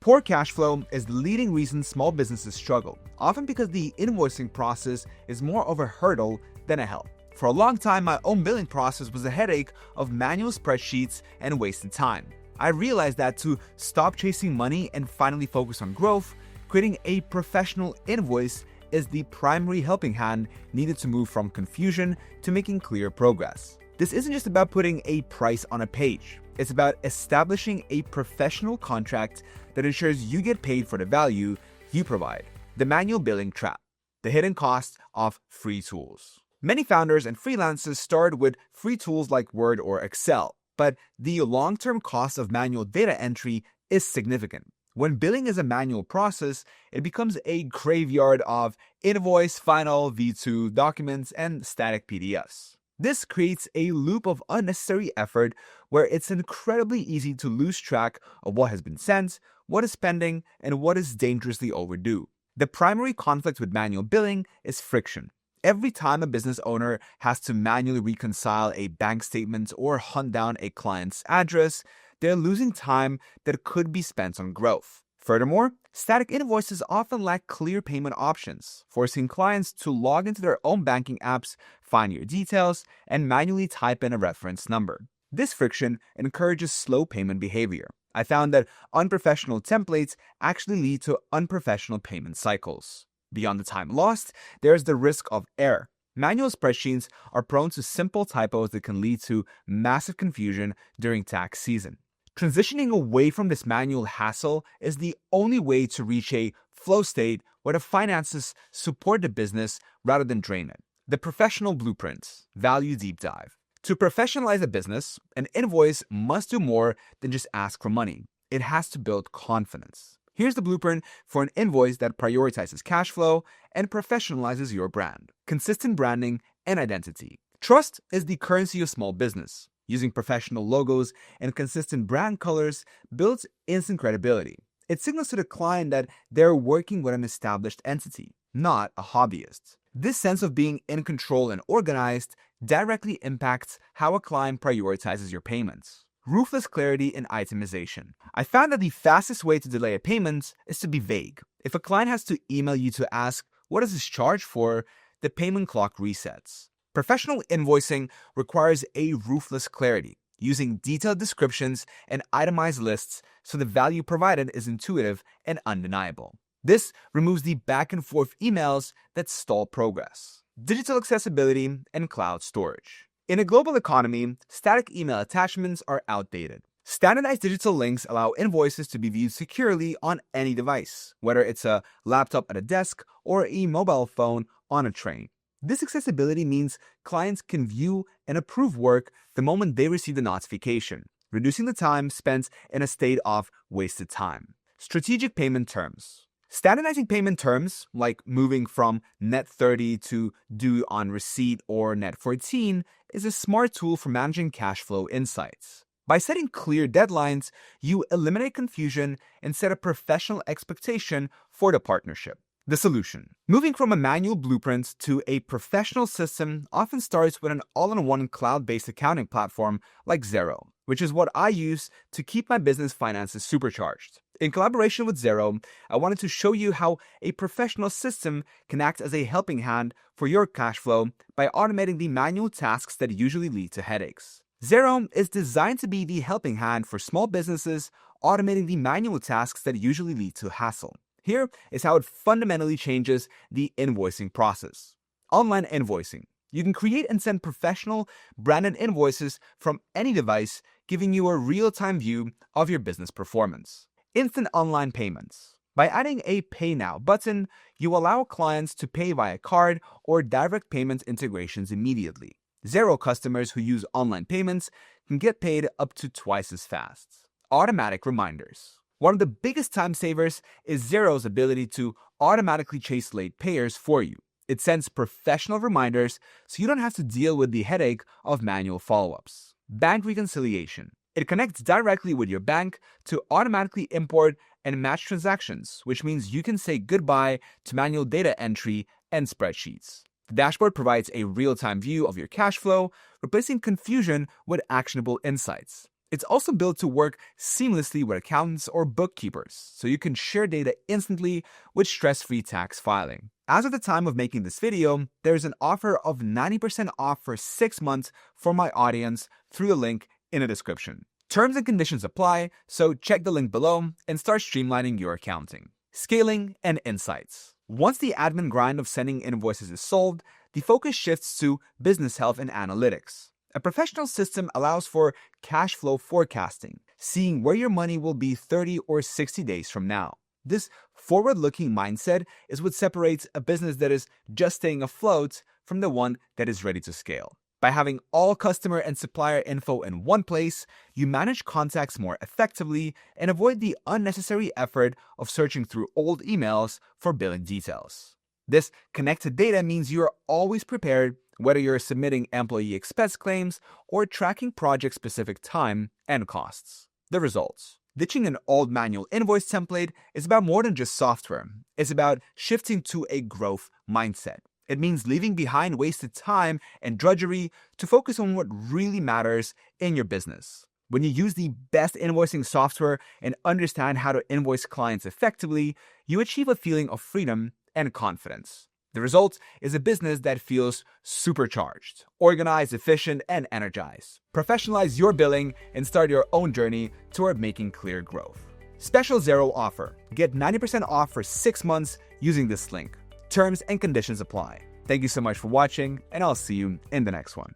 Poor cash flow is the leading reason small businesses struggle, often because the invoicing process is more of a hurdle than a help. For a long time, my own billing process was a headache of manual spreadsheets and wasted time. I realized that to stop chasing money and finally focus on growth, creating a professional invoice is the primary helping hand needed to move from confusion to making clear progress. This isn't just about putting a price on a page. It's about establishing a professional contract that ensures you get paid for the value you provide. The manual billing trap, the hidden cost of free tools. Many founders and freelancers start with free tools like Word or Excel, but the long-term cost of manual data entry is significant. When billing is a manual process, it becomes a graveyard of invoice, final, V2 documents, and static PDFs. This creates a loop of unnecessary effort where it's incredibly easy to lose track of what has been sent, what is pending, and what is dangerously overdue. The primary conflict with manual billing is friction. Every time a business owner has to manually reconcile a bank statement or hunt down a client's address, they're losing time that could be spent on growth. Furthermore, static invoices often lack clear payment options, forcing clients to log into their own banking apps, find your details, and manually type in a reference number. This friction encourages slow payment behavior. I found that unprofessional templates actually lead to unprofessional payment cycles. Beyond the time lost, there's the risk of error. Manual spreadsheets are prone to simple typos that can lead to massive confusion during tax season. Transitioning away from this manual hassle is the only way to reach a flow state where the finances support the business rather than drain it. The professional blueprints, value deep dive. To professionalize a business, an invoice must do more than just ask for money. It has to build confidence. Here's the blueprint for an invoice that prioritizes cash flow and professionalizes your brand. Consistent branding and identity. Trust is the currency of small business. Using professional logos and consistent brand colors builds instant credibility. It signals to the client that they're working with an established entity, not a hobbyist. This sense of being in control and organized directly impacts how a client prioritizes your payments. Ruthless clarity in itemization. I found that the fastest way to delay a payment is to be vague. If a client has to email you to ask, "What is this charge for?" the payment clock resets. Professional invoicing requires a ruthless clarity, using detailed descriptions and itemized lists so the value provided is intuitive and undeniable. This removes the back and forth emails that stall progress. Digital accessibility and cloud storage. In a global economy, static email attachments are outdated. Standardized digital links allow invoices to be viewed securely on any device, whether it's a laptop at a desk or a mobile phone on a train. This accessibility means clients can view and approve work the moment they receive the notification, reducing the time spent in a state of wasted time. Strategic payment terms. Standardizing payment terms, like moving from net 30 to due on receipt or net 14, is a smart tool for managing cash flow insights. By setting clear deadlines, you eliminate confusion and set a professional expectation for the partnership. The solution. Moving from a manual blueprint to a professional system often starts with an all-in-one cloud-based accounting platform like Xero, which is what I use to keep my business finances supercharged. In collaboration with Xero, I wanted to show you how a professional system can act as a helping hand for your cash flow by automating the manual tasks that usually lead to headaches. Xero is designed to be the helping hand for small businesses, automating the manual tasks that usually lead to hassle. Here is how it fundamentally changes the invoicing process. Online invoicing. You can create and send professional, branded invoices from any device, giving you a real-time view of your business performance. Instant online payments. By adding a Pay Now button, you allow clients to pay via card or direct payment integrations immediately. Xero customers who use online payments can get paid up to twice as fast. Automatic reminders. One of the biggest time savers is Xero's ability to automatically chase late payers for you. It sends professional reminders so you don't have to deal with the headache of manual follow-ups. Bank reconciliation. It connects directly with your bank to automatically import and match transactions, which means you can say goodbye to manual data entry and spreadsheets. The dashboard provides a real-time view of your cash flow, replacing confusion with actionable insights. It's also built to work seamlessly with accountants or bookkeepers, so you can share data instantly with stress-free tax filing. As of the time of making this video, there's an offer of 90% off for 6 months for my audience through the link in the description. Terms and conditions apply, so check the link below and start streamlining your accounting. Scaling and insights. Once the admin grind of sending invoices is solved, the focus shifts to business health and analytics. A professional system allows for cash flow forecasting, seeing where your money will be 30 or 60 days from now. This forward-looking mindset is what separates a business that is just staying afloat from the one that is ready to scale. By having all customer and supplier info in one place, you manage contacts more effectively and avoid the unnecessary effort of searching through old emails for billing details. This connected data means you are always prepared, whether you're submitting employee expense claims or tracking project-specific time and costs. The results. Ditching an old manual invoice template is about more than just software. It's about shifting to a growth mindset. It means leaving behind wasted time and drudgery to focus on what really matters in your business. When you use the best invoicing software and understand how to invoice clients effectively, you achieve a feeling of freedom and confidence. The result is a business that feels supercharged, organized, efficient, and energized. Professionalize your billing and start your own journey toward making clear growth. Special Xero offer. Get 90% off for 6 months using this link. Terms and conditions apply. Thank you so much for watching, and I'll see you in the next one.